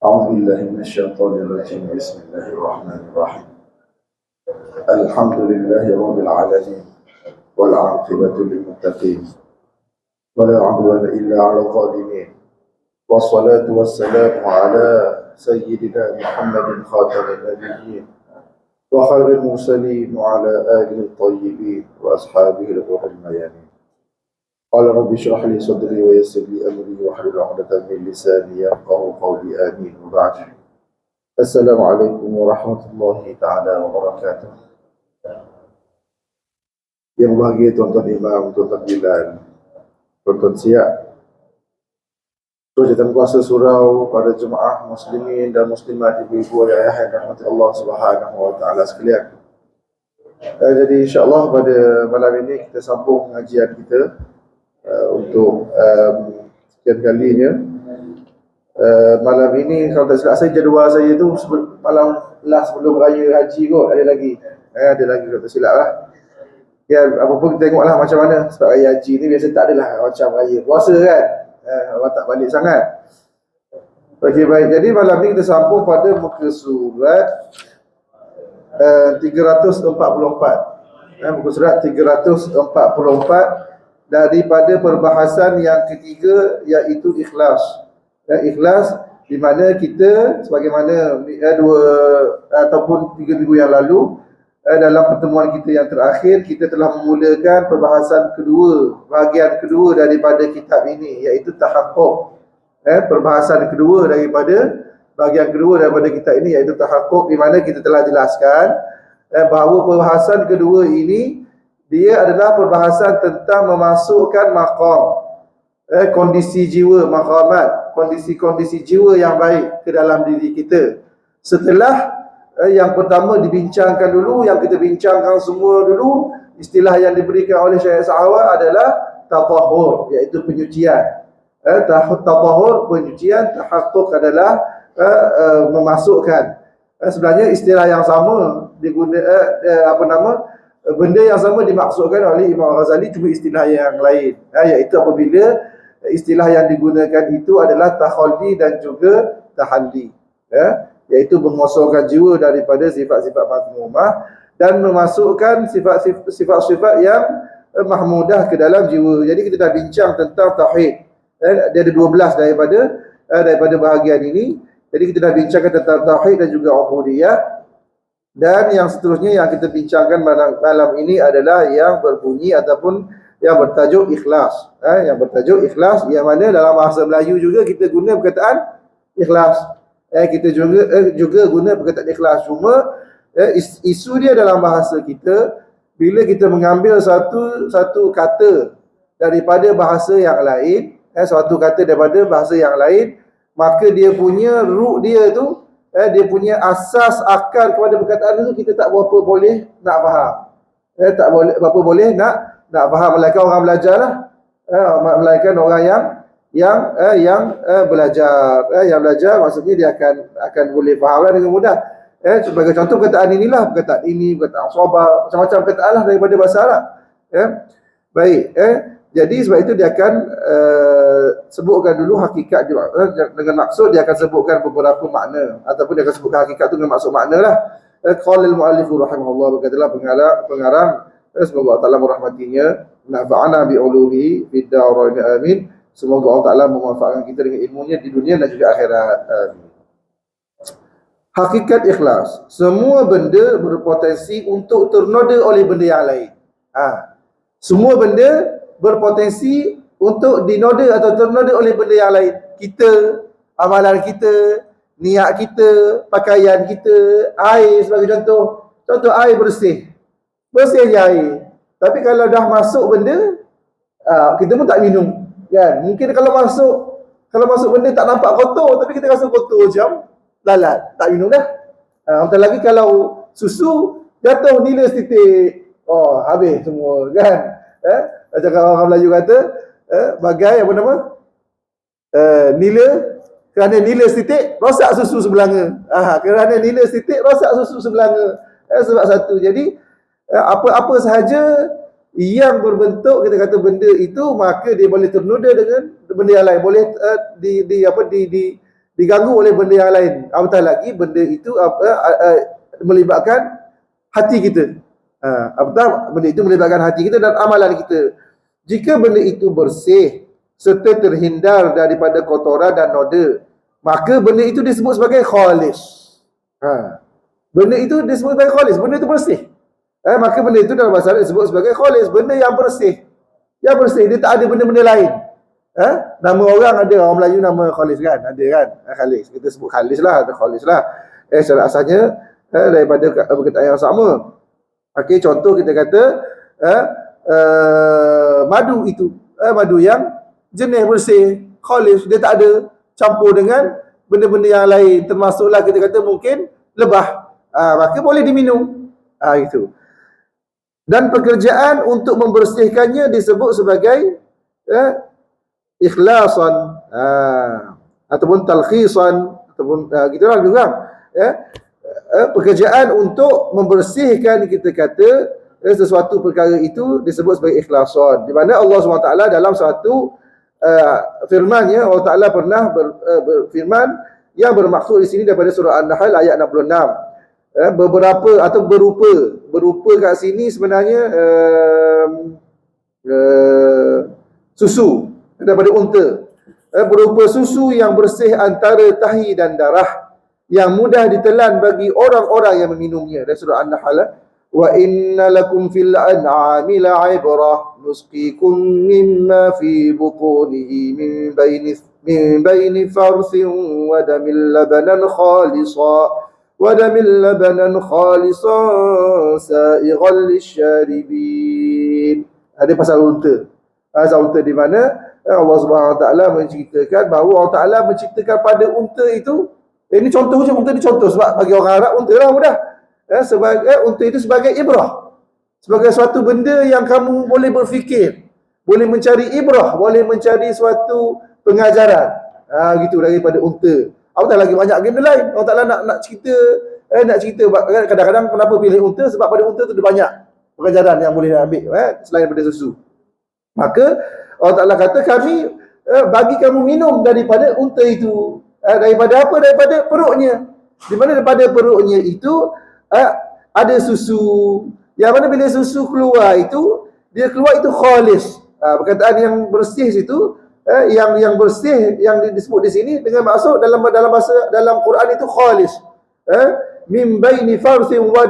أعوذ بالله من الشيطان الرجيم بسم الله الرحمن الرحيم الحمد لله رب العالمين والعاقبة للمتقين ولا عدوان إلا على الظالمين والصلاة والسلام على سيدنا محمد خاتم النبيين وخير المرسلين وعلى آله الطيبين وأصحابه الغر الميامين قال رب اشرح لي صدري ويسر لي أمري واحلل عقدة من لساني يفقهوا قولي آمين وبعد Assalamualaikum warahmatullahi taala wabarakatuh. Yang bahagia tuan-tuan imam, tuan-tuan Bilal, tuan-tuan Siap, Jawatan Kuasa Surau, pada jemaah muslimin dan muslimat, ibu-ibu, ayah yang rahmati Allah Subhanahu wa taala sekalian. Jadi insya-Allah pada malam ini kita sambung pengajian kita untuk sekian kalinya. Malam ini kalau tak silap saya, jadual saya tu malam last sebelum raya haji kot, ada lagi kalau tak silap lah. Ya, apa pun kita tengoklah macam mana, sebab raya haji ni biasa tak adalah macam raya puasa kan, orang tak balik sangat. Okey, baik, jadi malam ni kita sambung pada muka surat 344, muka surat 344 daripada perbahasan yang ketiga, iaitu ikhlas. Ikhlas, di mana kita sebagaimana tiga minggu yang lalu, dalam pertemuan kita yang terakhir, kita telah memulakan perbahasan kedua, bahagian kedua daripada kitab ini, iaitu tahaqquq. Perbahasan kedua daripada bahagian kedua daripada kitab ini, iaitu tahaqquq, di mana kita telah jelaskan bahawa perbahasan kedua ini dia adalah perbahasan tentang memasukkan maqam, kondisi jiwa, maqamat, kondisi-kondisi jiwa yang baik ke dalam diri kita. Setelah yang pertama dibincangkan dulu, yang kita bincangkan semua dulu, istilah yang diberikan oleh Syekh Sa'awat adalah tatahhur, iaitu penyucian. Tatahhur, penyucian. Tahaqquq adalah memasukkan. Sebenarnya istilah yang sama benda yang sama dimaksudkan oleh Imam Ghazali, cuma istilah yang lain, iaitu apabila istilah yang digunakan itu adalah takhalli dan juga tahalli, iaitu mengosongkan jiwa daripada sifat-sifat mazmumah dan memasukkan sifat-sifat yang mahmudah ke dalam jiwa. Jadi kita dah bincang tentang tauhid. Dia ada 12 daripada bahagian ini. Jadi kita dah bincangkan tentang tauhid dan juga ubudiyah. Dan yang seterusnya yang kita bincangkan malam ini adalah yang berbunyi ataupun yang bertajuk ikhlas. Yang bertajuk ikhlas, yang mana dalam bahasa Melayu juga kita guna perkataan ikhlas. Kita juga guna perkataan ikhlas. Cuma isu dia dalam bahasa kita, bila kita mengambil satu kata daripada bahasa yang lain, suatu kata daripada bahasa yang lain, maka dia punya root dia tu, dia punya asas akar kepada perkataan itu, kita tak berapa boleh nak faham. Tak boleh berapa boleh nak faham, melainkan orang belajar lah, melainkan orang yang belajar. Yang belajar maksudnya dia akan boleh faham lah dengan mudah. Sebagai contoh, perkataan inilah, perkataan ini, perkataan sabar, macam-macam perkataan lah daripada bahasa Arab. Baik, jadi sebab itu dia akan sebutkan dulu hakikat dia, dengan maksud dia akan sebutkan beberapa makna, ataupun dia akan sebutkan hakikat itu dengan maksud makna lah. Qala al-muallifu rahimahullah, berkatalah pengarang, semoga Allah Ta'ala merahmatinya, nafa'ana bi'uluhi fid darain amin. Semoga Allah Ta'ala memanfaatkan kita dengan ilmunya di dunia dan juga akhirat. Amin. Hakikat ikhlas, semua benda berpotensi untuk ternoda oleh benda yang lain. Semua benda berpotensi untuk dinoda atau ternoda oleh benda yang lain. Kita, amalan kita, niat kita, pakaian kita, air sebagai contoh. Contoh air bersih je air. Tapi kalau dah masuk benda, kita pun tak minum, kan? Mungkin kalau masuk benda tak nampak kotor, tapi kita rasa kotor macam lalat, tak minum dah. Apatah lagi kalau susu jatuh nila setitik, habis semua, kan? Macam orang Melayu kata, bagai apa nama? Kerana nila setitik rosak susu sebelanga. Kerana nila setitik rosak susu sebelanga. Sebab satu. Jadi apa sahaja yang berbentuk, kita kata benda itu, maka dia boleh ternoda dengan benda yang lain, boleh diganggu oleh benda yang lain. Apatah lagi benda itu melibatkan hati kita. Apatah benda itu melibatkan hati kita dan amalan kita. Jika benda itu bersih serta terhindar daripada kotoran dan noda, maka benda itu disebut sebagai khalis. Benda itu disebut sebagai khalis, benda itu bersih. Maka benda itu dalam bahasa Arab disebut sebagai khalis, benda yang bersih. Yang bersih, dia tak ada benda-benda lain. Nama orang ada, orang Melayu nama khalis kan? Ada kan? Khalis. Kita sebut khalis lah atau khalis lah. Secara asalnya daripada perkataan yang sama. Okey, contoh kita kata madu itu, madu yang jenis bersih, khalis, dia tak ada campur dengan benda-benda yang lain, termasuklah kita kata mungkin lebah. Maka boleh diminum. Itu. Dan pekerjaan untuk membersihkannya disebut sebagai ikhlasan ataupun talkhisan ataupun gitulah juga pekerjaan untuk membersihkan kita kata sesuatu perkara itu disebut sebagai ikhlasan, di mana Allah SWT dalam satu firman-Nya, Allah Taala pernah berfirman yang bermaksud di sini daripada surah An-Nahl ayat 66. Beberapa atau berupa kat sini sebenarnya susu daripada unta, berupa susu yang bersih antara tahi dan darah yang mudah ditelan bagi orang-orang yang meminumnya. Dari surah An-Nahl, wa inna lakum fil an'ami la'ibrah nusqikum mimma fi butunihi min baini farsin wa damil labanan sa'ighal lisyaribin. Ada pasal unta. Pasal unta di mana Allah Subhanahu Wa Taala menceritakan bahawa Allah Taala menciptakan pada unta itu, ini contoh je, unta ni contoh sebab bagi orang Arab unta lah mudah. Sebagai unta itu sebagai ibrah, sebagai suatu benda yang kamu boleh berfikir, boleh mencari ibrah, boleh mencari suatu pengajaran. Gitu daripada unta. Allah Ta'ala lagi banyak benda lain. Allah Ta'ala nak cerita kadang-kadang kenapa pilih unta, sebab pada unta tu ada banyak pengajaran yang boleh ambil selain daripada susu. Maka Allah Ta'ala kata kami bagi kamu minum daripada unta itu. Daripada apa? Daripada perutnya. Di mana daripada perutnya itu ada susu. Yang mana bila susu keluar itu, dia keluar itu khalis. Perkataan yang bersih situ, yang bersih yang disebut di sini dengan maksud dalam Quran itu khalis. Min baini farsin wa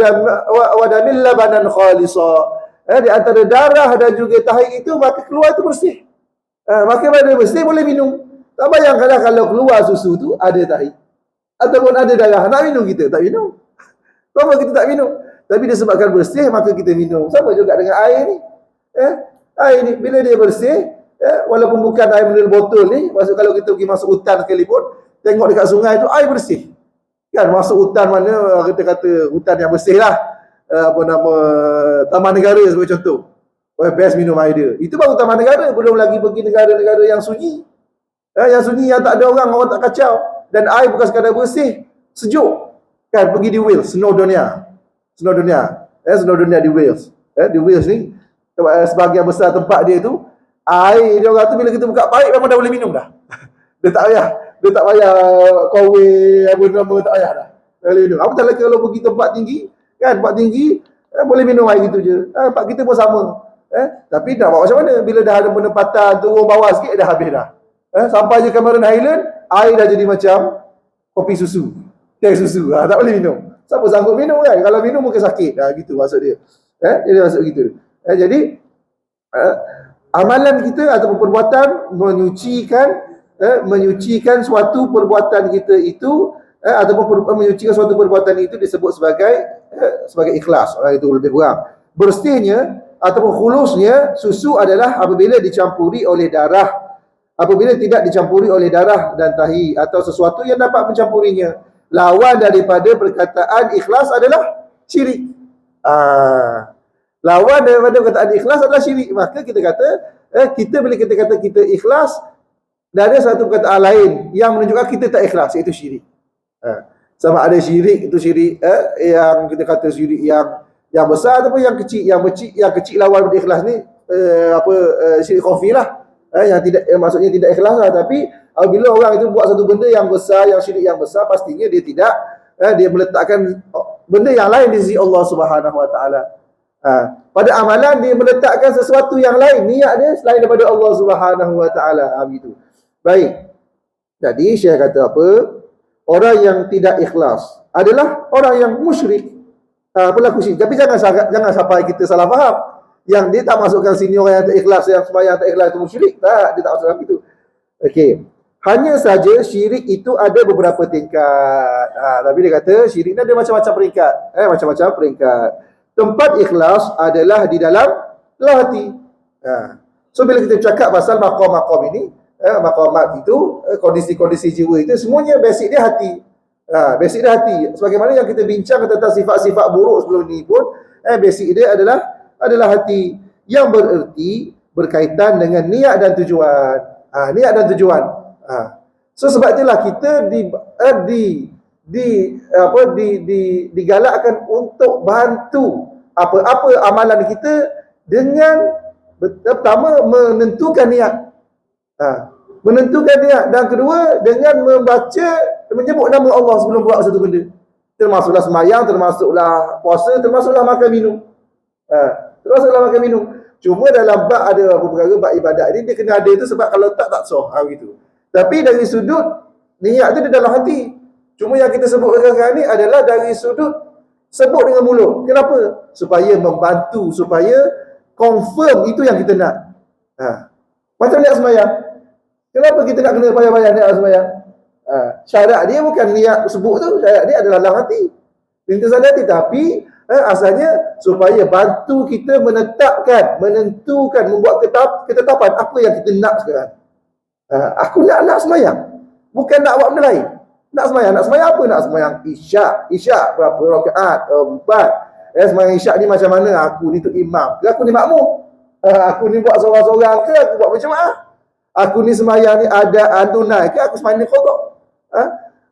damil labanan khalisa. Di antara darah dan juga tahi itu, maka keluar itu bersih. Maka bila bersih boleh minum. Tak bayangkanlah kalau keluar susu tu ada tahi ataupun ada darah, nak minum kita? Tak minum. Kenapa kita tak minum? Tapi disebabkan bersih maka kita minum. Sama juga dengan air ni. Air ni bila dia bersih, walaupun bukan air mineral botol ni, maksud kalau kita pergi masuk hutan sekalipun, tengok dekat sungai tu air bersih. Kan masuk hutan mana kita kata hutan yang bersih lah. Taman Negara sebagai contoh. Best minum air dia. Itu baru Taman Negara, belum lagi pergi negara-negara yang sunyi. Yang sunyi yang tak ada orang tak kacau. Dan air bukan sekadar bersih, sejuk. Kan pergi di Wales, Snowdonia di Wales. Di Wales ni sebahagian besar tempat dia tu air dia orang tu bila kita buka paip memang dah boleh minum dah. Dia tak payah kowe apa nama, tak payah dah. Boleh minum. Apatah lagi kalau pergi tempat tinggi, kan tempat tinggi boleh minum air gitu je. Tempat kita pun sama. Tapi nak buat macam mana bila dah ada penempatan turun bawah sikit dah habis dah. Sampai je Cameron Highland, air dah jadi macam kopi susu. Teh susu. Tak boleh minum. Siapa sanggup minum kan? Kalau minum mungkin sakit. Gitu maksud dia. Jadi maksud gitu. Jadi amalan kita ataupun perbuatan menyucikan suatu perbuatan kita itu ataupun menyucikan suatu perbuatan itu disebut sebagai ikhlas. Itu lebih kurang. Bersihnya ataupun khulusnya susu adalah apabila dicampuri oleh darah, apabila tidak dicampuri oleh darah dan tahi atau sesuatu yang dapat mencampurinya. Lawan daripada perkataan ikhlas adalah syirik. Lawan daripada perkataan ikhlas adalah syirik. Maka kita kata, bila kita kata kita ikhlas, dan ada satu perkataan lain yang menunjukkan kita tak ikhlas, iaitu syirik. Sama ada syirik itu syirik yang kita kata syirik yang besar ataupun yang kecil. Yang kecil lawan daripada ikhlas ni syirik khafi lah. Yang tidak maksudnya tidak ikhlas lah, tapi Apabila orang itu buat satu benda yang besar, yang syirik yang besar, pastinya dia tidak dia meletakkan benda yang lain di sisi Allah Subhanahu Wa Taala. Pada amalan dia meletakkan sesuatu yang lain, niat dia selain daripada Allah Subhanahu Wa Taala. Begitu. Baik. Jadi Syekh kata apa? Orang yang tidak ikhlas adalah orang yang musyrik. Pelaku syirik. Tapi jangan sampai kita salah faham. Yang dia tak masukkan sini orang yang tak ikhlas, yang sembahyang tak ikhlas itu musyrik. Tak, dia tak masukkan itu. Okey. Hanya saja syirik itu ada beberapa tingkat. Tapi dia kata syirik ni ada macam-macam peringkat. Macam-macam peringkat. Tempat ikhlas adalah di dalam hati. So bila kita cakap pasal maqam-maqam ini, maqamat itu, kondisi-kondisi jiwa itu semuanya basic dia hati. Basic dia hati. Sebagaimana yang kita bincang tentang sifat-sifat buruk sebelum ini pun, basic dia adalah hati, yang bererti berkaitan dengan niat dan tujuan. Niat dan tujuan. So sebab itulah kita digalakkan untuk bantu apa amalan kita dengan pertama menentukan niat. Menentukan niat, dan kedua dengan menyebut nama Allah sebelum buat satu benda. Termasuklah sembahyang, termasuklah puasa, termasuklah makan minum. Termasuklah makan minum. Cuma dalam bab ada beberapa perkara, bab ibadat ini dia kena ada itu, sebab kalau tak sah. Begitu. Tapi dari sudut niat itu di dalam hati. Cuma yang kita sebut sekarang ni adalah dari sudut sebut dengan mulut. Kenapa? Supaya membantu, supaya confirm itu yang kita nak. Macam niat sembahyang. Kenapa kita nak kena payah-payah niat sembahyang? Syarat dia bukan niat sebut tu, syarat dia adalah dalam hati. Lintasan hati, tapi asalnya supaya bantu kita menentukan, membuat ketetapan apa yang kita nak sekarang. Aku nak sembahyang, bukan nak buat benda lain. Nak sembahyang apa? Nak sembahyang isyak berapa rakaat? 4. Sembahyang isyak ni macam mana? Aku ni tu imam ke aku ni makmum? Aku ni buat seorang-seorang ke aku buat berjemaah? Aku ni sembahyang ni ada tunai ke aku sembahyang ni qada?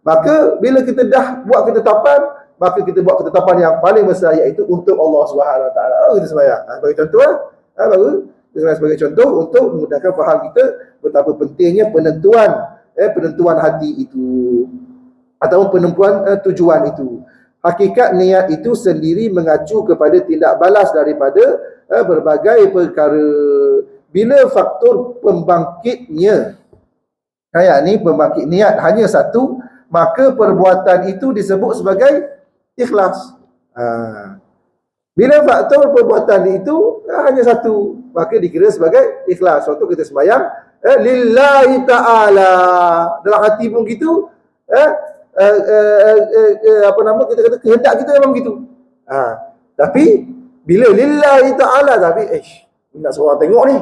Maka bila kita dah buat ketetapan, maka kita buat ketetapan yang paling besar, iaitu untuk Allah Subhanahu Wa Taala. Kita sembahyang. Bagi contoh baru kita sebagai contoh untuk memudahkan faham kita betapa pentingnya penentuan hati itu ataupun penentuan tujuan itu. Hakikat niat itu sendiri mengacu kepada tindak balas daripada berbagai perkara. Bila faktor pembangkitnya, pembangkit niat hanya satu, maka perbuatan itu disebut sebagai ikhlas. Bila faktor perbuatan itu hanya satu, maka dikira sebagai ikhlas. Contoh kita sembahyang lillahi ta'ala, dalam hati pun gitu, kita kata kehendak kita memang begitu. Tapi bila lillahi ta'ala, tapi nak seorang tengok ni,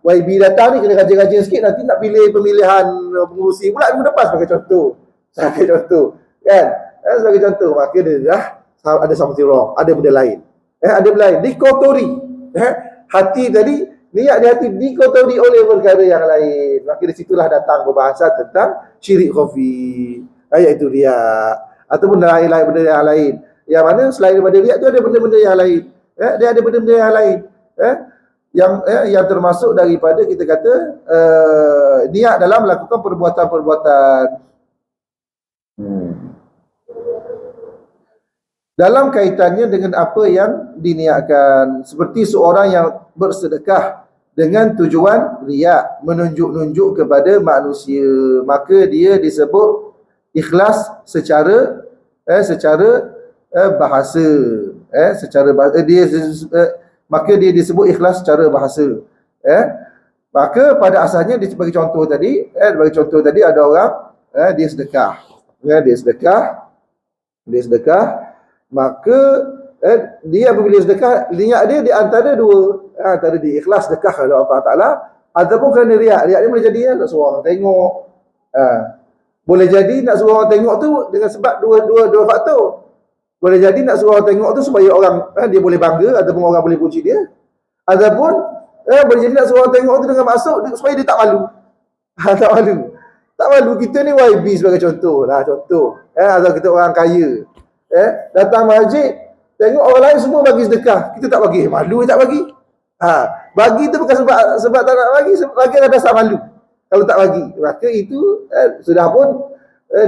YB datang ni kena rajin-rajin sikit, nanti nak pilih pemilihan pengurusi pula minggu depan, sebagai contoh kan, sebagai contoh, maka dia dah ada something wrong, ada benda lain, ada benda lain dikotori. Hati tadi, niat di hati dikotori oleh perkara yang lain, maka disitulah datang pembahasan tentang syirik khafi, iaitu riak ataupun lain-lain benda yang lain, yang mana selain daripada riak tu ada benda-benda yang lain. Dia ada benda-benda yang lain yang termasuk daripada kita kata niat dalam melakukan perbuatan-perbuatan. Dalam kaitannya dengan apa yang diniatkan, seperti seorang yang bersedekah dengan tujuan riak, menunjuk-nunjuk kepada manusia, maka dia disebut ikhlas secara bahasa. Maka dia disebut ikhlas secara bahasa. Maka pada asalnya sebagai contoh tadi, ada orang dia sedekah. Dia sedekah, maka dia apabila sedekah, niat dia di antara dua, antara dia ikhlas sedekah kepada Allah Taala ataupun kerana riak. Riak dia boleh jadi nak suruh orang tengok. Boleh jadi nak suruh orang tengok tu dengan sebab dua faktor. Boleh jadi nak suruh orang tengok tu supaya orang dia boleh bangga ataupun orang boleh puji dia. Ataupun boleh jadi nak suruh orang tengok tu dengan maksud supaya dia tak malu. Tak malu. Kita ni YB sebagai contoh. Atau kita orang kaya. Datang masjid, tengok orang lain semua bagi sedekah, kita tak bagi. Malu tak bagi. Bagi tu bukan sebab tak nak bagi, bagi ada dasar malu. Kalau tak bagi, maka itu sudah pun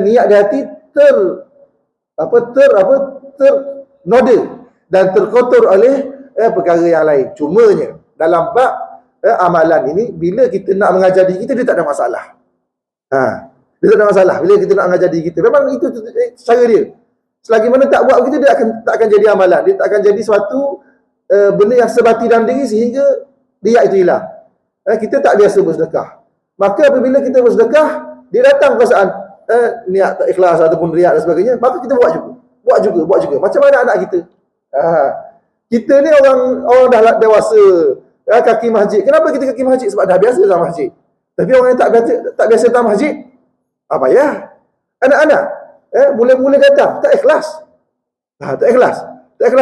niat di hati ternoda dan terkotor oleh perkara yang lain. Cumanya dalam bab amalan ini, bila kita nak mengajar diri kita, dia tak ada masalah. Dia tak ada masalah bila kita nak mengajar diri kita. Memang itu cara dia. Selagi mana tak buat begitu, dia tak akan jadi amalan. Dia tak akan jadi suatu benda yang sebati dalam diri sehingga dia itu hilang. Kita tak biasa bersedekah. Maka apabila kita bersedekah, dia datang perasaan niat tak ikhlas ataupun riak dan sebagainya, maka kita buat juga. Macam mana anak kita? Kita ni orang dah dewasa, kaki masjid. Kenapa kita kaki masjid? Sebab dah biasa dalam masjid. Tapi orang yang tak biasa dalam masjid, apa ya? Anak-anak mula-mula datang tak ikhlas. Tak ikhlas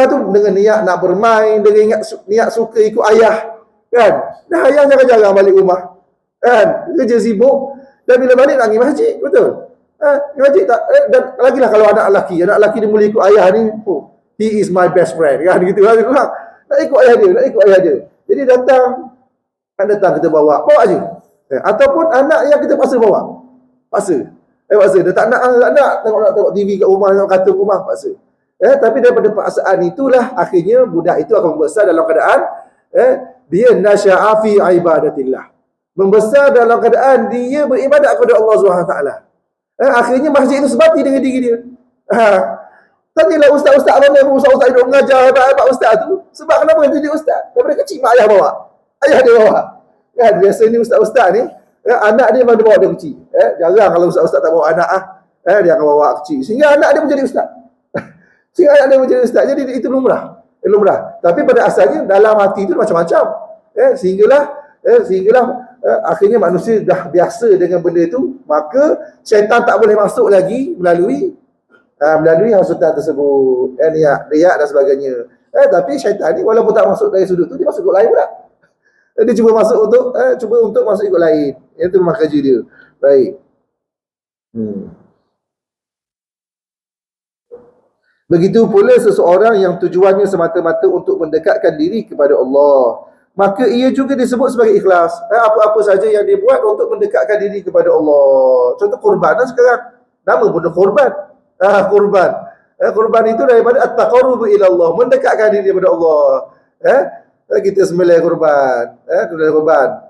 tu dengan niat nak bermain, dengan niat suka ikut ayah, kan? Dah ayah jarang-jarang balik rumah, kan? Kerja sibuk, dan bila balik nak pergi masjid, betul? Masjid tak, dan lagilah kalau anak lelaki dia mula ikut ayah ni, he is my best friend, kan? Gitu lah. Nak ikut ayah dia. Jadi datang kita bawa je. Ataupun anak yang kita paksa bawa. Paksa. Dia tak nak tengok TV kat rumah, tengok kartun rumah, paksa. Tapi daripada paksaan itulah akhirnya budak itu akan membesar dalam keadaan dia nasya'a fi ibadatillah. Membesar dalam keadaan dia beribadat kepada Allah Subhanahu taala. Akhirnya masjid itu sebati dengan diri dia. Tanyalah ustaz-ustaz mana ustaz-ustaz duduk mengajar hebat ustaz tu. Sebab kenapa dia jadi ustaz? Daripada kecil mak ayah bawa. Ayah dia bawa. Kan biasa ni ustaz-ustaz ni anak dia memang dia bawa dia kecil. Jarang kalau ustaz-ustaz tak bawa anak dia akan bawa kecil. Sehingga anak dia menjadi ustaz. Jadi itu lumrah. Tapi pada asalnya dalam hati itu macam-macam. Sehinggalah akhirnya manusia dah biasa dengan benda itu, maka syaitan tak boleh masuk lagi melalui hasutan tersebut, niat, riak dan sebagainya. Tapi syaitan ni walaupun tak masuk dari sudut tu, dia masuk ikut lain pula. Dia cuba masuk untuk masuk ikut lain. Itu memang kerja dia. Baik. Begitu pula seseorang yang tujuannya semata-mata untuk mendekatkan diri kepada Allah, maka ia juga disebut sebagai ikhlas. Apa-apa saja yang dia buat untuk mendekatkan diri kepada Allah. Contoh korban sekarang. Nama pun korban. Korban itu daripada at-taqarrub ila Allah, mendekatkan diri kepada Allah. Kita sembelih korban.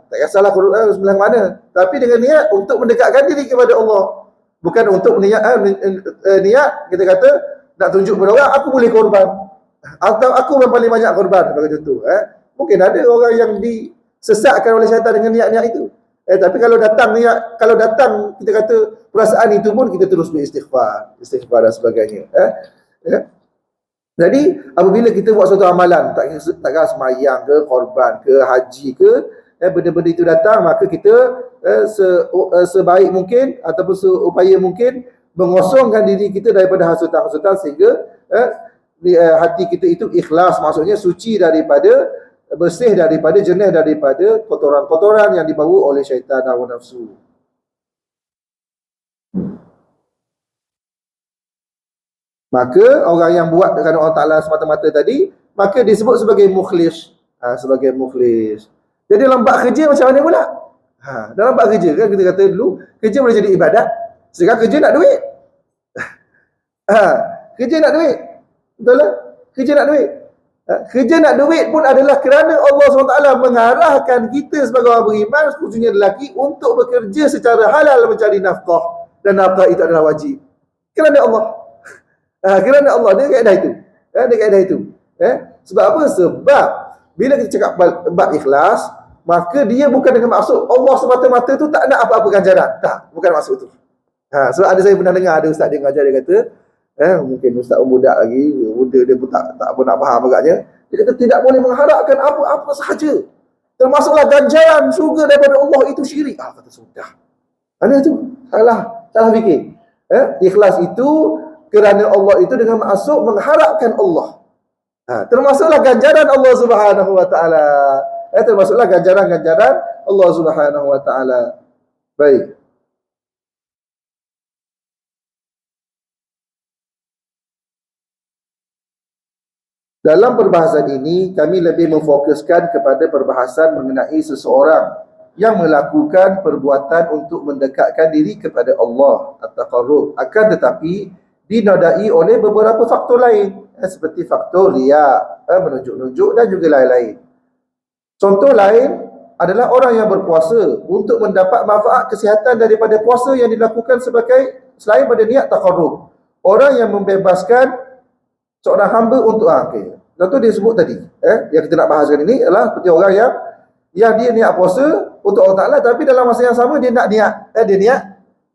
Tak kisahlah sembelih mana, tapi dengan niat untuk mendekatkan diri kepada Allah. Bukan untuk niat kita kata nak tunjuk kepada orang aku boleh korban, atau aku yang paling banyak korban, bagi contoh. Mungkin ada orang yang disesatkan oleh syaitan dengan niat-niat itu. Tapi kalau datang kita kata perasaan itu pun, kita terus beristighfar dan sebagainya. Jadi apabila kita buat suatu amalan, tak kira sembahyang ke, korban ke, haji ke, benda-benda itu datang, maka kita sebaik mungkin ataupun seupaya mungkin mengosongkan diri kita daripada hasutan-hasutan, sehingga hati kita itu ikhlas, maksudnya suci daripada, bersih daripada, jernih daripada kotoran-kotoran yang dibawa oleh syaitan dan hawa nafsu. Maka orang yang buat kerana Allah Ta'ala semata-mata tadi, maka disebut sebagai mukhlis. Sebagai mukhlis. Jadi dalam bab kerja macam mana pula? Dalam bab kerja kan kita kata dulu, kerja boleh jadi ibadat. Sekarang kerja nak duit. Kerja nak duit. Betul lah? Kerja nak duit. Kerja nak duit pun adalah kerana Allah SWT mengarahkan kita sebagai orang beriman, khususnya lelaki, untuk bekerja secara halal mencari nafkah. Dan nafkah itu adalah wajib. Kerana Allah. Kerana Allah. Dia kaedah itu. Sebab apa? Sebab bila kita cakap bab ikhlas, maka dia bukan dengan maksud Allah semata-mata tu tak nak apa-apa ganjaran. Tak, bukan maksud itu. Sebab ada saya pernah dengar ada ustaz dia mengajar, dia kata mungkin ustaz budak lagi, muda dia pun tak apa nak faham agaknya. Dia kata tidak boleh mengharapkan apa-apa sahaja, termasuklah ganjaran syurga daripada Allah, itu syirik. Kata sudah. Mana tu? Salah fikir. Ikhlas itu kerana Allah itu dengan maksud mengharapkan Allah. Termasuklah ganjaran Allah Subhanahu wa taala. Termasuklah ganjaran-ganjaran Allah Subhanahu wa taala. Baik. Dalam perbahasan ini, kami lebih memfokuskan kepada perbahasan mengenai seseorang yang melakukan perbuatan untuk mendekatkan diri kepada Allah at-taqarrub, akan tetapi dinodai oleh beberapa faktor lain, seperti faktor riya, menunjuk-nunjuk dan juga lain-lain. Contoh lain adalah orang yang berpuasa untuk mendapat manfaat kesihatan daripada puasa yang dilakukan sebagai selain pada niat taqarrub. Orang yang membebaskan seorang hamba untuk contoh dia sebut tadi, yang kita nak bahaskan ini adalah seperti orang yang dia niat puasa untuk Allah Taala, tapi dalam masa yang sama dia nak niat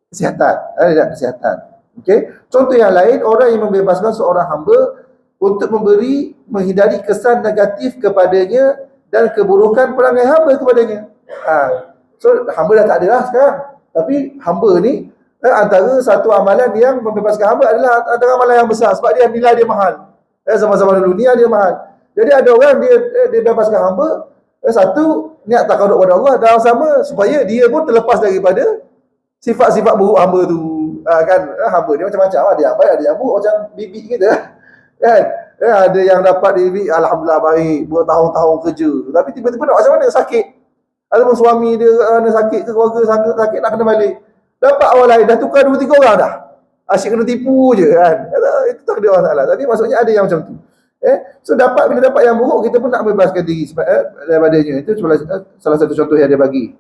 kesihatan, dia niat kesihatan. Okey. Contoh yang lain, orang yang membebaskan seorang hamba untuk menghindari kesan negatif kepadanya dan keburukan perangai hamba kepadanya. So hamba dah tak ada lah sekarang, tapi hamba ni antara satu amalan yang membebaskan hamba adalah antara amalan yang besar, sebab dia nilai dia mahal. Zaman-zaman dulu ni dia mahal. Jadi ada orang dia bebaskan hamba, satu niat taqarrub kepada Allah, dan sama supaya dia pun terlepas daripada sifat-sifat buruk hamba tu. Hamba dia macam-macam lah, ada yang baik, ada yang buruk, macam bibik kita kan. Ada yang dapat bibik alhamdulillah baik, bertahun-tahun kerja, tapi tiba-tiba nak macam mana, sakit. Ataupun suami dia sakit ke, keluarga sakit nak kena balik. Dapat orang lain dah tukar 2-3 orang dah. Asyik kena tipu je kan. Itu tak ada orang salah. Tapi maksudnya ada yang macam tu. So bila dapat yang buruk, kita pun nak bebaskan diri daripadanya. Itu salah satu contoh yang dia bagi.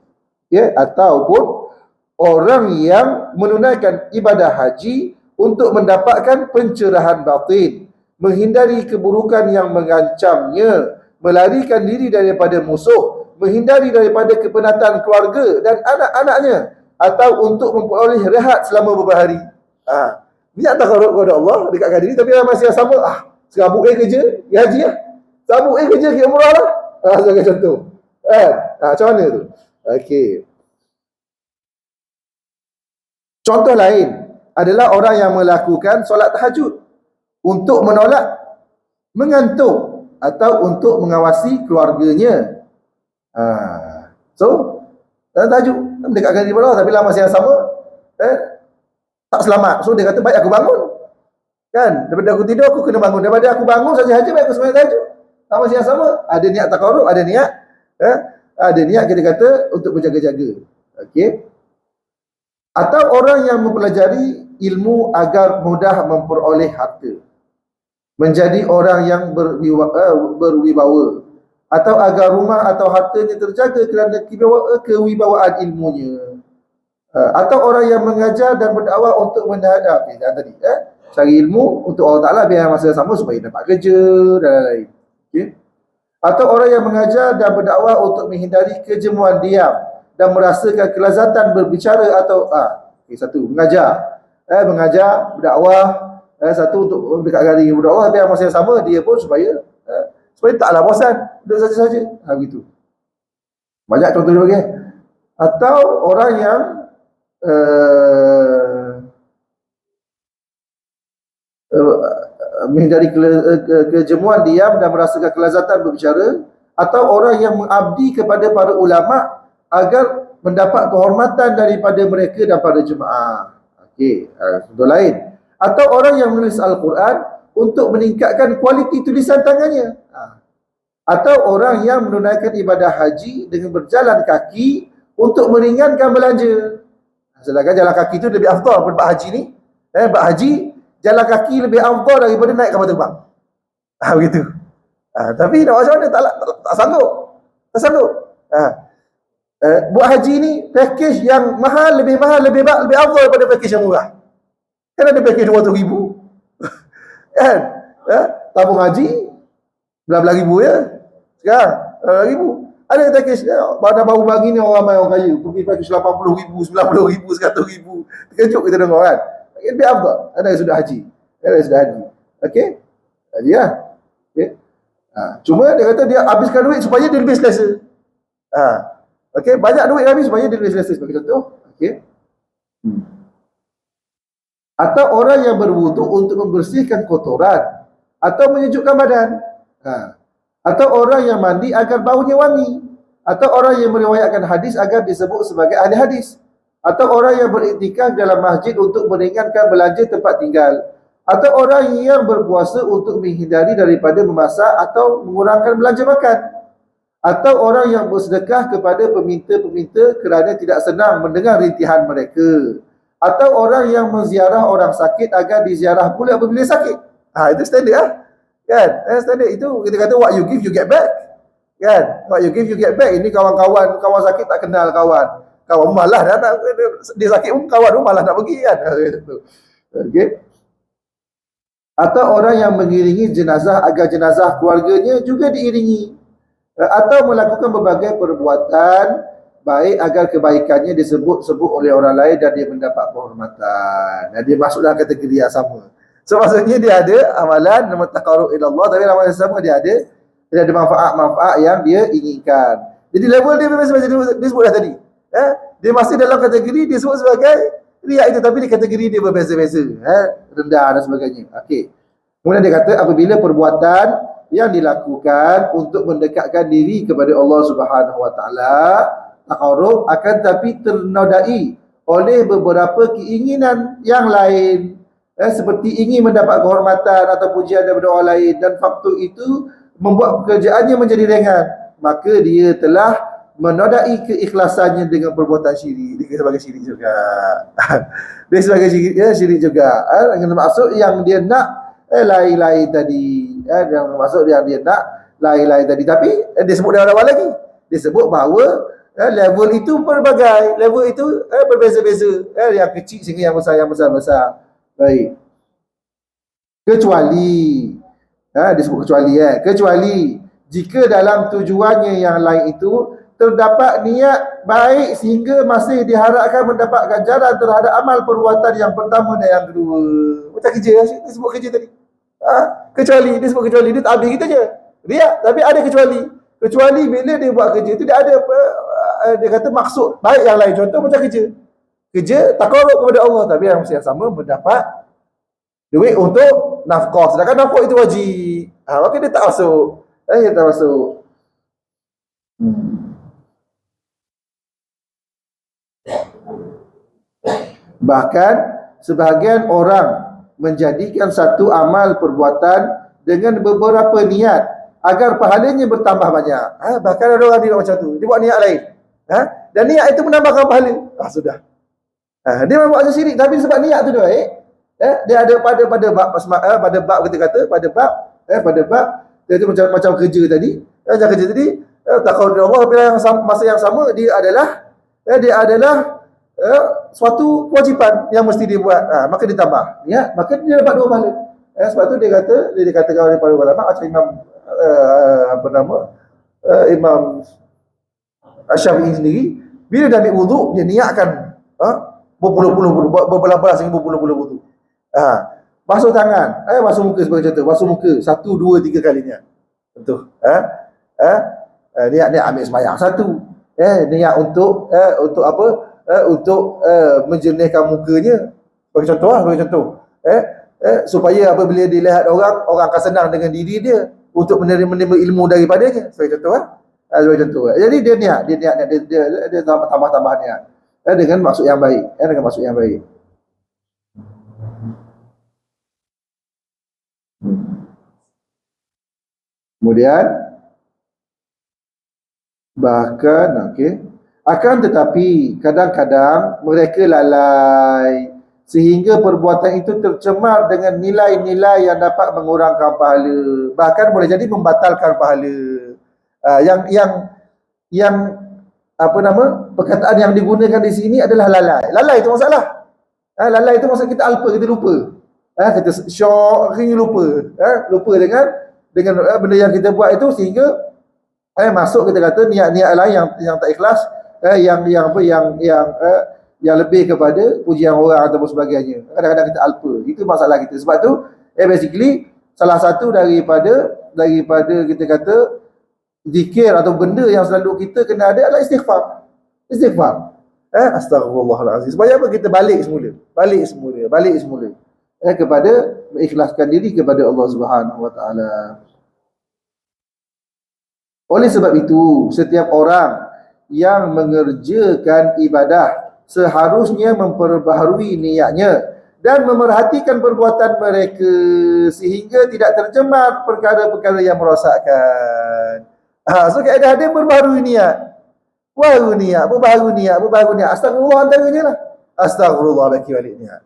Ataupun orang yang menunaikan ibadah haji untuk mendapatkan pencerahan batin, menghindari keburukan yang mengancamnya, melarikan diri daripada musuh, menghindari daripada kepenatan keluarga dan anak-anaknya, atau untuk memperoleh rehat selama beberapa hari. Niat taqarrub kepada Allah, dekatkan diri, tapi dalam masa yang sama serabut kerja, haji lah. Serabut kerja, pergi umrah lah. Sebagai contoh. Macam mana tu? Okey. Contoh lain adalah orang yang melakukan solat tahajud untuk menolak mengantuk atau untuk mengawasi keluarganya. So, tahajud mendekatkan diri kepada Allah, tapi dalam masa yang sama tak selamat. So dia kata baik aku bangun. Kan? Daripada aku tidur aku kena bangun. Daripada aku bangun saja baik aku sembahyang tahajud. Dalam masa yang sama ada niat taqarrub, ada niat kita kata untuk berjaga-jaga. Okey. Atau orang yang mempelajari ilmu agar mudah memperoleh harta, menjadi orang yang berwibawa, atau agar rumah atau hartanya terjaga kerana kewibawaan ilmunya, atau orang yang mengajar dan berdakwah untuk tadi cari ilmu untuk Allah Ta'ala biar masa sama supaya dapat kerja dan lain-lain. Okay? Atau orang yang mengajar dan berdakwah untuk menghindari kejemuan diam dan merasakan kelazatan berbicara atau satu mengajar, berdakwah, satu untuk mendekatkan diri berdakwah, biar masa yang sama dia pun supaya taklah bosan duduk saja-saja. Begitu. Banyak contoh dia bagi. Atau orang yang menghindari kejemuan diam dan merasakan kelazatan berbicara, atau orang yang mengabdi kepada para ulama agar mendapat kehormatan daripada mereka dan para jemaah. Okey, contoh lain. Atau orang yang menulis Al-Quran untuk meningkatkan kualiti tulisan tangannya. Atau orang yang menunaikan ibadah haji dengan berjalan kaki untuk meringankan belanja. Sedangkan jalan kaki itu lebih afdal daripada haji ni. Buat haji, jalan kaki lebih afdal daripada naik kapal terbang. Begitu. Tapi nak macam mana? Tak sanggup. Tak sanggup. Buat haji ni, package yang mahal, lebih afdal daripada package yang murah. Kan ada package RM200,000. Kan? Tabung haji, belah-belah ribu ya. Sekarang, RM1,000. Ada package, pada baru-baru ni orang ramai orang kaya, pergi package RM80,000, RM90,000, RM100,000. Terkejut kita dengar kan. Lebih afdal. Ada yang sudah haji. Okey? Haji lah. Okay? Cuma dia kata dia habiskan duit supaya dia lebih selesa. Okey, banyak duit habis supaya dia lebih selesa. Sebagai contoh. Okey? Atau orang yang berwuduk untuk membersihkan kotoran atau menyejukkan badan. Atau orang yang mandi agar baunya wangi. Atau orang yang meriwayatkan hadis agar disebut sebagai ahli hadis. Atau orang yang beriktikaf dalam masjid untuk meringankan belanja tempat tinggal. Atau orang yang berpuasa untuk menghindari daripada memasak atau mengurangkan belanja makan. atau orang yang bersedekah kepada peminta-peminta kerana tidak senang mendengar rintihan mereka, atau orang yang menziarah orang sakit agar diziarah pula apabila sakit. Itu standard lah. Kan? Standard itu kita kata what you give you get back. Kan? What you give you get back. Ini kawan-kawan sakit tak kenal kawan. Kawan malah dah nak dia sakit pun kawan pun malah nak pergi kan. Okey. Atau orang yang mengiringi jenazah agar jenazah keluarganya juga diiringi, atau melakukan berbagai perbuatan baik agar kebaikannya disebut-sebut oleh orang lain dan dia mendapat penghormatan. Dan dia masuk dalam kategori yang sama. So maksudnya dia ada amalan taqarrub ila Allah, tapi amalan sama dia ada manfaat-manfaat yang dia inginkan. Jadi level dia memang macam dia sebut dah tadi. Dia masih dalam kategori dia sebut sebagai riak itu, tapi di kategori dia berbeza-beza, rendah dan sebagainya. Okey. Kemudian dia kata apabila perbuatan yang dilakukan untuk mendekatkan diri kepada Allah Subhanahu Wa Taala taqarrub akan tapi ternodai oleh beberapa keinginan yang lain, seperti ingin mendapat kehormatan atau pujian daripada orang lain, dan faktor itu membuat pekerjaannya menjadi ringan, maka dia telah menodai keikhlasannya dengan perbuatan syirik. Dia sebagai syirik juga. Dia sebagai syirik juga. Dengan maksud yang dia nak lain-lain tadi. Yang maksud yang dia nak lain-lain tadi. Tapi dia sebut dari awal lagi. Dia sebut bahawa level itu berbagai. Level itu berbeza-beza. Yang kecil sehingga yang besar-besar. Baik. Kecuali dia sebut kecuali jika dalam tujuannya yang lain itu terdapat niat baik sehingga masih diharapkan mendapat ganjaran terhadap amal perbuatan yang pertama dan yang kedua. Macam kerja, dia sebut kerja tadi. Kecuali, dia sebut kecuali, dia tak habis kita je. Dia, tapi ada kecuali. Kecuali bila dia buat kerja tu, dia ada dia kata maksud baik yang lain. Contoh macam kerja. Kerja taqarrub kepada Allah, tapi yang sama mendapat duit untuk nafkah. Sedangkan nafkah itu wajib. Maka dia tak masuk. Dia tak masuk. Bahkan sebahagian orang menjadikan satu amal perbuatan dengan beberapa niat agar pahalanya bertambah banyak. Bahkan ada orang dia macam tu, dia buat niat lain. Dan niat itu menambahkan pahala. Sudah. Dia memang buat syirik, tapi sebab niat tu dia baik. Dia ada pada bab kita kata pada bab dia tu macam kerja tadi. Macam kerja tadi taqarrub Allah, tapi masa yang sama dia adalah suatu kewajipan yang mesti dia buat. Maka ditambah niat, maka dia dapat dua pahala. Sebab tu dia dikatakan oleh para ulama macam Imam Syafi'i sendiri, bila dia ambil wuduk dia niatkan berbelas-belas hingga berpuluh-puluh wuduk. Basuh tangan, basuh muka sebagai contoh, basuh muka 1, 2, 3 kali niat. Betul. Niat ambil sembahyang 1. Niat untuk apa? Untuk menjernihkan mukanya. Bagi contoh. Supaya apabila dilihat orang akan senang dengan diri dia untuk menerima ilmu daripadanya. Sebagai contoh. Jadi dia niat, dia tambah niat. Dengan maksud yang baik. Kemudian bahkan akan tetapi kadang-kadang mereka lalai sehingga perbuatan itu tercemar dengan nilai-nilai yang dapat mengurangkan pahala, bahkan boleh jadi membatalkan pahala. Yang perkataan yang digunakan di sini adalah lalai. Lalai itu masalah. Lalai itu maksud kita alpa, kita lupa. Kita syok, akhirnya lupa. Lupa dengan benda yang kita buat itu, sehingga masuk kita kata niat-niat lain yang tak ikhlas, yang lebih kepada pujian orang ataupun sebagainya. Kadang-kadang kita alpa. Itu masalah kita. Sebab tu basically salah satu daripada kita kata zikir atau benda yang selalu kita kena ada adalah istighfar. Astaghfirullahalazim. Supaya apa? Kita balik semula kepada mengikhlaskan diri kepada Allah Subhanahu Wa Taala. Oleh sebab itu, setiap orang yang mengerjakan ibadah seharusnya memperbaharui niatnya dan memerhatikan perbuatan mereka sehingga tidak tercemar perkara-perkara yang merosakkan. So kaedah dia berbaharu niat. Berbaharu niat. Astagfirullah antaranya lah. Astagfirullah balik niat.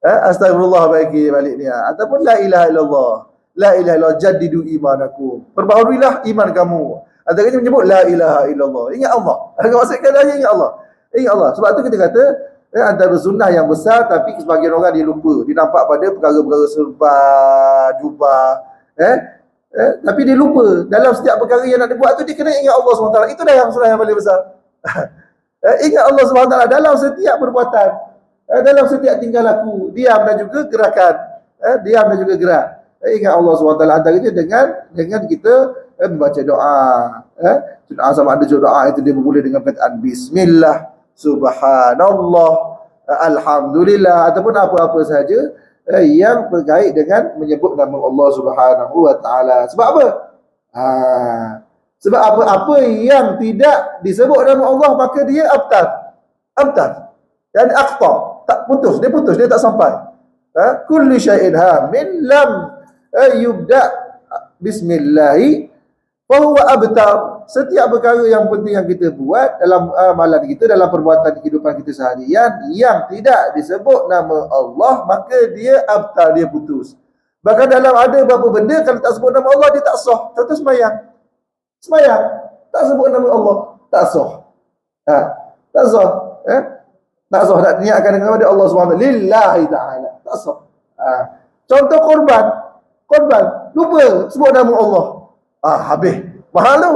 Astagfirullah balik niat. Ataupun la ilaha illallah. La ilaha illallah jaddidu imanakum. Perbaharuilah iman kamu. Antaranya menyebut la ilaha illallah. Ingat Allah. Ada maksudkan dia ingat Allah. Ingat Allah. Sebab tu kita kata antara sunnah yang besar, tapi sebagian orang dia lupa. Dia nampak pada perkara-perkara serban, jubah. Tapi dia lupa. Dalam setiap perkara yang nak dibuat tu, dia kena ingat Allah SWT. Itu dah yang sunnah yang paling besar. Ingat Allah SWT dalam setiap perbuatan. Dalam setiap tingkah laku. Diam dan juga gerakan. Diam dan juga gerak. Ingat Allah SWT. Antaranya dengan kita membaca doa. Doa sama ada doa itu dia bermula dengan perkataan Bismillah, Subhanallah, Alhamdulillah, ataupun apa-apa saja yang berkait dengan menyebut nama Allah Subhanahu wa taala. Sebab apa? Sebab apa-apa yang tidak disebut nama Allah maka dia abtar. Dan aqta, tak putus, dia tak sampai. Kullu syai'in min lam yubda bismillah fa huwa abtar. Setiap perkara yang penting yang kita buat dalam amalan kita, dalam perbuatan kehidupan kita seharian yang tidak disebut nama Allah, maka dia abtar, dia putus. Bahkan dalam ada beberapa benda kalau tak sebut nama Allah dia tak sah. Contoh sembahyang tak sebut nama Allah, tak sah. Tak sah. Tak sah, nak niatkan dengan nama Allah SWT lillahi ta'ala, tak sah. Contoh korban lupa sebut nama Allah, habis mahal tu.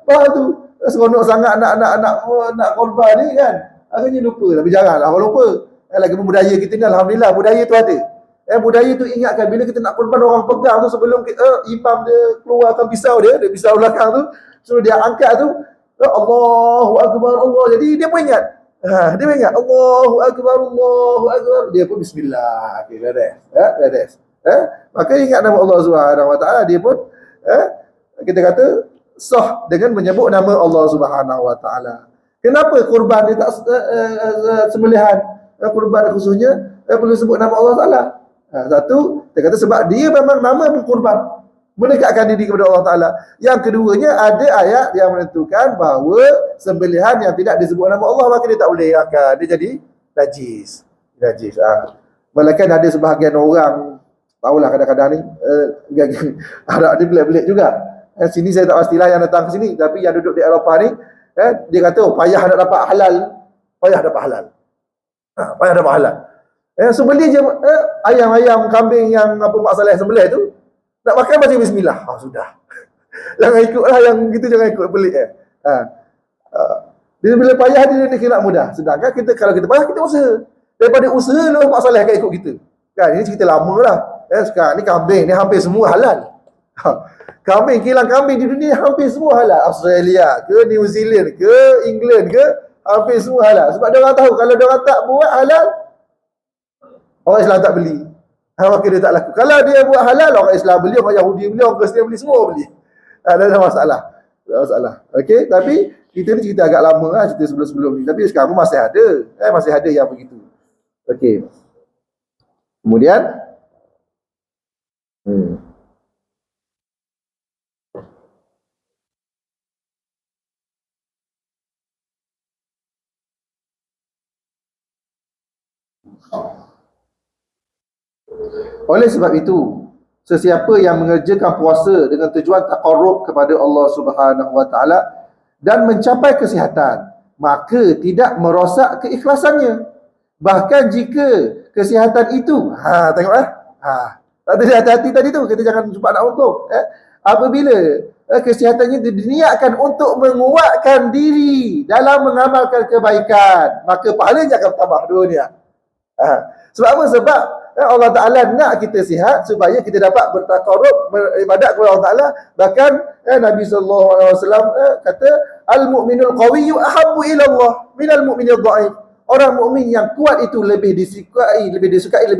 Mahal tu. Seronok sangat nak korban ni kan. Akhirnya lupa. Tapi janganlah orang lupa. Lagi budaya kita ni alhamdulillah budaya tu ada. Budaya tu ingatkan bila kita nak korban orang pegang tu sebelum imam dia keluarkan pisau dia pisau belakang tu, suruh dia angkat tu, Allahu akbar Allah. Jadi dia pun ingat. Dia pun ingat Allahu akbar. Dia pun bismillah. Okey, beres. Maka ingat nama Allah Subhanahu wa taala, dia pun kita kata sah dengan menyebut nama Allah Subhanahu wa taala. Kenapa kurban dia tak sembelihan kurban khususnya perlu sebut nama Allah Taala? Satu, dia kata sebab dia memang nama berkurban, mendekatkan diri kepada Allah Taala. Yang keduanya ada ayat yang menentukan bahawa sembelihan yang tidak disebut nama Allah maka dia tak boleh akan dia jadi najis. Walaupun ada sebahagian orang tahulah kadang-kadang ni ada pelik-pelik juga. Sini saya tak pastilah yang datang ke sini, tapi yang duduk di Eropah ni dia kata payah nak dapat halal. Sembelih je ayam kambing yang apa Mak Saleh sembelih tu, nak makan baca bismillah. Sudah. Jangan ikutlah yang gitu, jangan ikut pelik dia bila payah dia kira mudah. Sedangkan kita kalau kita payah kita usaha. Daripada usaha lu Mak Saleh akan ikut kita. Kan ini cerita lama lah. Sekarang ni kambing ni hampir semua halal. Kilang kambing di dunia hampir semua halal. Australia ke, New Zealand ke, England ke, hampir semua halal. Sebab dia orang tahu kalau dia orang tak buat halal, orang Islam tak beli. Maka dia tak laku. Kalau dia buat halal, orang Islam beli, orang Yahudi beli, orang Kristian beli, semua beli. Tak ada masalah. Okey, tapi kita ni cerita agak lama lah, cerita sebelum-sebelum ni. Tapi sekarang masih ada. Masih ada yang begitu. Okey. Kemudian oleh sebab itu, sesiapa yang mengerjakan puasa dengan tujuan taqarrub kepada Allah Subhanahu wa taala dan mencapai kesihatan, maka tidak merosak keikhlasannya. Bahkan jika kesihatan itu, tengoklah. Tadi hati-hati tadi tu, kita jangan jumpa nak hukum. Apabila kesihatannya diniatkan untuk menguatkan diri dalam mengamalkan kebaikan, maka pahalanya akan bertambah dua niat. Sebab apa? Sebab Allah Ta'ala nak kita sihat supaya kita dapat bertaqarrub beribadat kepada Allah Ta'ala. Bahkan Nabi SAW kata al-mu'minul qawiyyu ahabbu ila Allah minal mu'minil dha'if. Orang mukmin yang kuat itu lebih disukai, lebih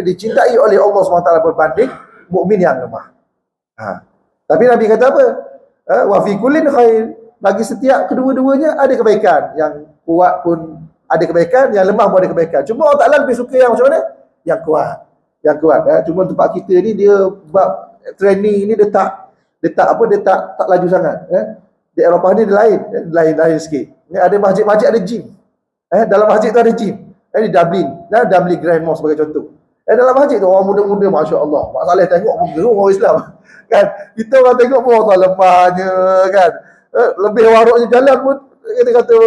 dicintai oleh Allah SWT berbanding mukmin yang lemah. Tapi Nabi kata apa? Wa fi kullin khair. Bagi setiap kedua-duanya ada kebaikan. Yang kuat pun ada kebaikan, yang lemah pun ada kebaikan. Cuma Allah Ta'ala lebih suka yang macam mana? Yang kuat. Cuma tempat kita ni dia bab training ni dia Dia tak laju sangat. Di Eropah ni dia lain sikit. Ada masjid-masjid ada gym. Dalam masjid tu ada gym. Di Dublin, Dublin Grand Mosque sebagai contoh. Dalam masjid tu orang muda-muda, masya-Allah. Mak Saleh tengok orang Islam. Kan? Kita orang tengok pun orang lemahnya kan. Lebih waruknya jalan pun kita kata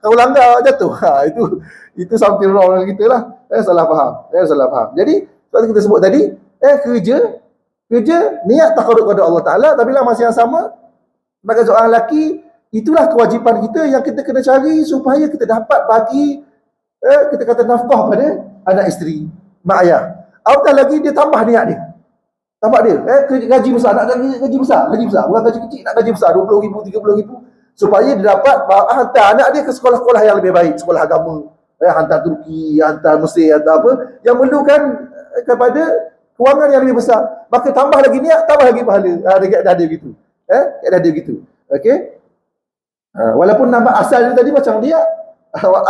kau langgar jatuh. Itu something wrong dengan kita lah. Salah faham. Jadi seperti kita sebut tadi, kerja niat takarrub kepada Allah Taala, tapi dalam masa yang sama sebagai seorang lelaki, itulah kewajipan kita yang kita kena cari supaya kita dapat bagi kita kata nafkah pada anak isteri, mak ayah. Apatah lagi dia tambah niat dia. Tambah dia, gaji besar, nak gaji besar. Bukan gaji kecil, nak gaji besar, 20,000, 30,000 supaya dia dapat hantar anak dia ke sekolah-sekolah yang lebih baik, sekolah agama. Hantar Turki, hantar Mesir, hantar apa yang memerlukan kepada kewangan yang lebih besar. Maka tambah lagi niat, tambah lagi pahala. Dah ada gitu. Dah ada gitu. Okey. Walaupun nampak asal tadi macam niat,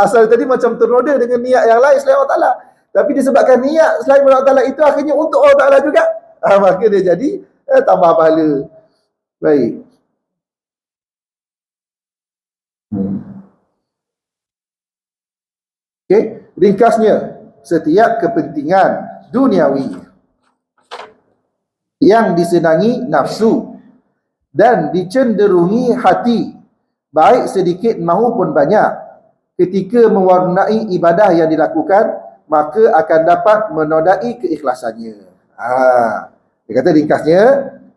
asal tadi macam ternoda dengan niat yang lain selain Allah Taala. Tapi disebabkan niat selain Allah Taala itu akhirnya untuk Allah Taala juga. Maka dia jadi tambah pahala. Baik. Okey, ringkasnya, setiap kepentingan duniawi yang disenangi nafsu dan dicenderungi hati, baik sedikit maupun banyak, ketika mewarnai ibadah yang dilakukan, maka akan dapat menodai keikhlasannya. Dia kata ringkasnya,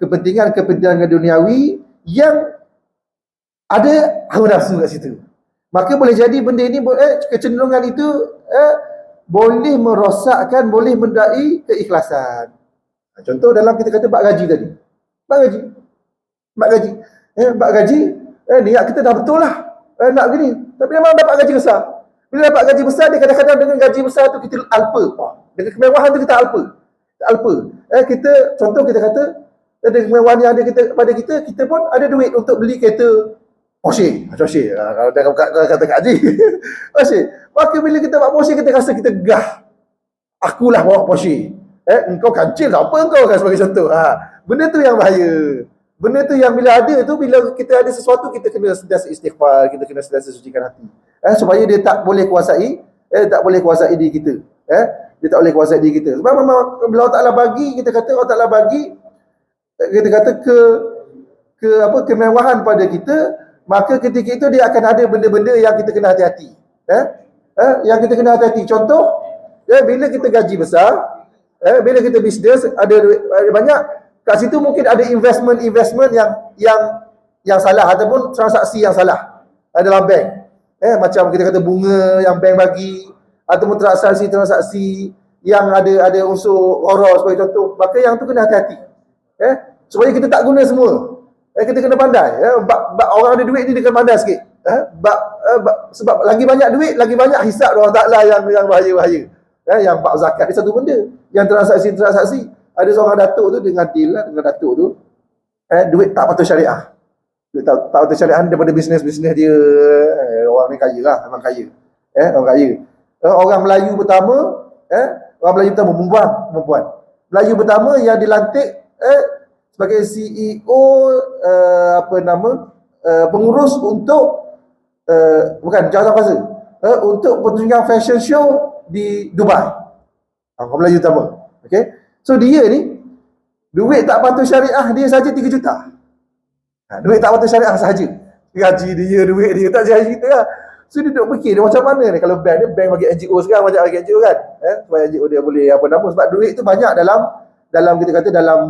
kepentingan-kepentingan duniawi yang ada hawa nafsu kat situ. Maka boleh jadi benda ini, kecenderungan itu boleh merosakkan, boleh mendai keikhlasan. Contoh dalam kita kata bab gaji tadi. Bab gaji, niat kita dah betul lah. Nak gini. Tapi memang dapat gaji besar. Bila dapat gaji besar, dia kadang-kadang dengan gaji besar tu kita alpa. Dengan kemewahan tu kita alpa. Contoh kita kata, dengan kemewahan yang ada pada kita, kita pun ada duit untuk beli kereta Porsche. Kalau dah kata Kak Haji. Porsche. Maka bila kita buat Porsche, kita rasa kita gah. Akulah bawa Porsche. Engkau kancil apa engkau kan, sebagai contoh. Benda tu yang bahaya. Benda tu yang bila ada tu, bila kita ada sesuatu, kita kena sentiasa istighfar, kita kena sentiasa sucikan hati. Supaya dia tak boleh kuasai diri kita. Dia tak boleh kuasai diri kita. Sebab memang bila Allah Ta'ala bagi, kita kata Allah Ta'ala bagi, kita kata kemewahan pada kita, maka ketika itu dia akan ada benda-benda yang kita kena hati-hati. Yang kita kena hati-hati. Contoh, bila kita gaji besar, bila kita bisnes ada banyak, kat situ mungkin ada investment yang salah ataupun transaksi yang salah dalam bank. Macam kita kata bunga yang bank bagi, ataupun transaksi yang ada unsur horor sebagai contoh. Maka yang tu kena hati-hati. Supaya kita tak guna semua. Kita kena pandai. Orang ada duit ni dia kena pandai sikit. Sebab lagi banyak duit, lagi banyak hisab Allah Ta'ala yang bahaya-bahaya. Yang bab zakat ni satu benda. Yang transaksi, ada seorang datuk tu dengan deal lah dengan datuk tu. Duit tak patut syariah. Duit tak patut syariah daripada bisnes dia. Orang ni kaya lah, memang kaya. Orang kaya. Orang Melayu pertama, perempuan. Melayu pertama yang dilantik sebagai CEO pengurus untuk bukan jawatan kuasa, untuk pertunjukan fashion show di Dubai. Orang Melayu pertama. Okey. So dia ni duit tak patut syariah dia saja 3 juta. Duit tak patut syariah saja. Gaji dia, duit dia tak jadi kita lah. So dia duduk fikir dia macam mana ni kalau bank bagi NGO sekarang, banyak bagi NGO kan. Supaya NGO dia boleh sebab duit tu banyak dalam kita kata dalam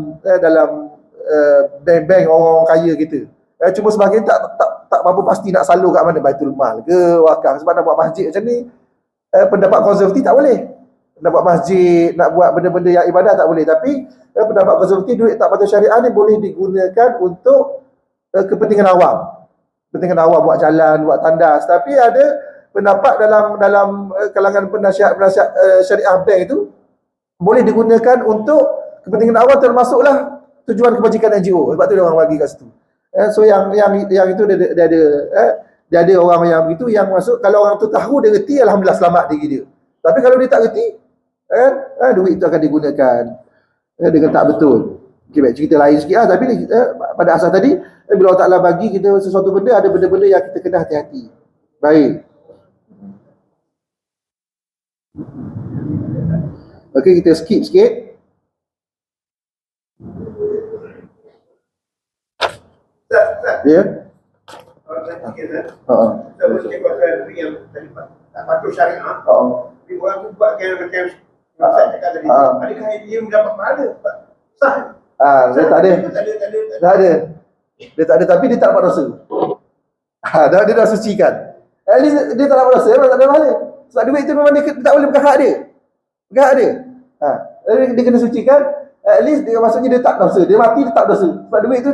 bank-bank orang kaya kita. Cuma sebahagian tak berapa pasti nak salur kat mana, Baitul Mal ke wakaf. Sebab nak buat masjid macam ni, pendapat konservatif tak boleh. Nak buat masjid, nak buat benda-benda yang ibadah tak boleh. Tapi pendapat konservatif, duit tak patut syariah ni boleh digunakan untuk kepentingan awam. Kepentingan awam, buat jalan, buat tandas. Tapi ada pendapat dalam kalangan penasihat syariah bank itu boleh digunakan untuk kepentingan awam, termasuklah tujuan kebajikan NGO. Sebab tu dia orang bagi kat situ. So yang itu dia ada orang yang begitu yang masuk. Kalau orang tu tahu, dia reti, alhamdulillah selamat diri dia. Tapi kalau dia tak reti, duit itu akan digunakan dengan tak betul. Okay, baik, cerita lain sikit lah. Tapi pada asal tadi, bila Allah Ta'ala bagi kita sesuatu benda, ada benda-benda yang kita kena hati-hati. Baik. Okey, kita skip sikit. Ya. Kita mesti pasal yang tadi tak patuh syariah. Tapi orang tu buat macam saya cakap tadi. Adakah dia mendapat pahala? Sah. Dia tak ada. Tak ada. Dia tak ada, tapi dia tak dapat dosa. Dia dah sucikan. At least dia tak dapat dosa, memang tak ada pahala. Sebab duit tu memang dia tak boleh bukan hak dia. Bukan hak dia. Dia kena sucikan. At least dia, maksudnya dia tak dosa. Dia mati dia tak dosa. Sebab duit tu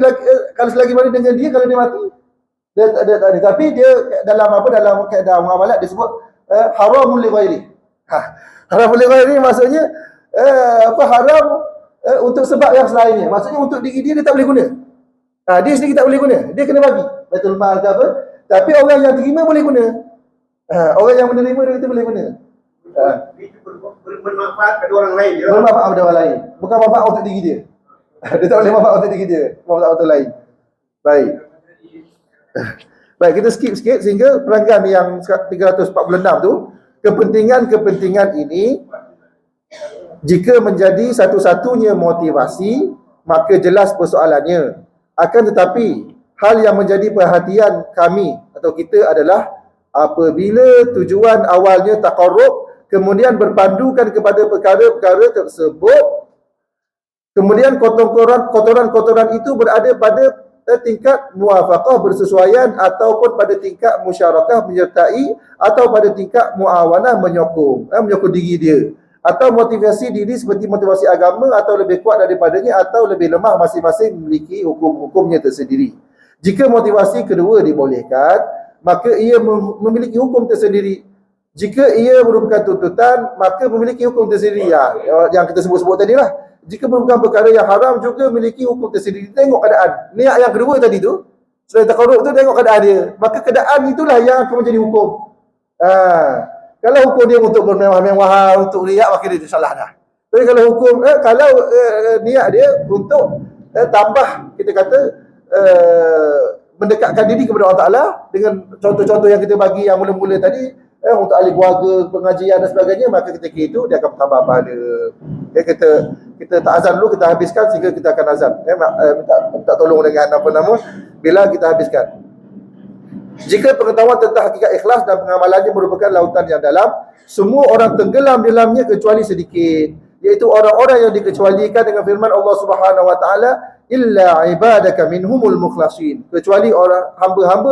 kalau selagi mana dengan dia, kalau dia mati dia tak ada. Tapi dia dalam kaedah muamalat dia sebut haramul li ghairi. Haramul li ghairi maksudnya haram untuk sebab yang selainnya. Maksudnya untuk diri dia tak boleh guna. Dia sendiri tak boleh guna. Dia kena bagi Baitul Mal ke apa. Tapi orang yang terima boleh guna. Orang yang menerima dia kata boleh guna. Itu bermanfaat pada orang lain. Bermanfaat pada orang lain. Bukan manfaat untuk diri dia. Dia tak boleh manfaat untuk diri dia. Manfaat untuk lain. Baik. Baik, kita skip sikit sehingga peranggan yang 346 tu, kepentingan-kepentingan ini jika menjadi satu-satunya motivasi, maka jelas persoalannya. Akan tetapi, hal yang menjadi perhatian kami atau kita adalah apabila tujuan awalnya taqarrub, kemudian berpandukan kepada perkara-perkara tersebut, kemudian kotoran-kotoran itu berada pada tingkat muafaqah bersesuaian ataupun pada tingkat musyarakah menyertai atau pada tingkat muawanah menyokong diri dia, atau motivasi diri seperti motivasi agama atau lebih kuat daripadanya atau lebih lemah, masing-masing memiliki hukum-hukumnya tersendiri. Jika motivasi kedua dibolehkan, maka ia memiliki hukum tersendiri. Jika ia merupakan tuntutan, maka memiliki hukum tersendiri. Yang kita sebut-sebut tadi lah. Jika merupakan perkara yang haram juga memiliki hukum tersendiri. Tengok keadaan. Niat yang kedua tadi tu, selain taqarrub tu, tengok keadaan dia. Maka keadaan itulah yang akan menjadi hukum. Kalau hukum dia untuk bermewah-mewah, untuk riak, maka dia salah dah. Tapi kalau hukum, kalau niat dia untuk tambah, kita kata, mendekatkan diri kepada Allah Ta'ala dengan contoh-contoh yang kita bagi yang mula-mula tadi, untuk ahli keluarga, pengajian dan sebagainya, maka ketika itu dia akan bertambah pahala. Kita tak azan dulu, kita habiskan sehingga kita akan azan. Minta tolong dengan apa-nama bila kita habiskan. Jika pengetahuan tentang hakikat ikhlas dan pengamalannya merupakan lautan yang dalam, semua orang tenggelam di dalamnya kecuali sedikit, iaitu orang-orang yang dikecualikan dengan firman Allah Subhanahu wa taala, illa ibadaka minhumul mukhlasin, kecuali orang hamba-hamba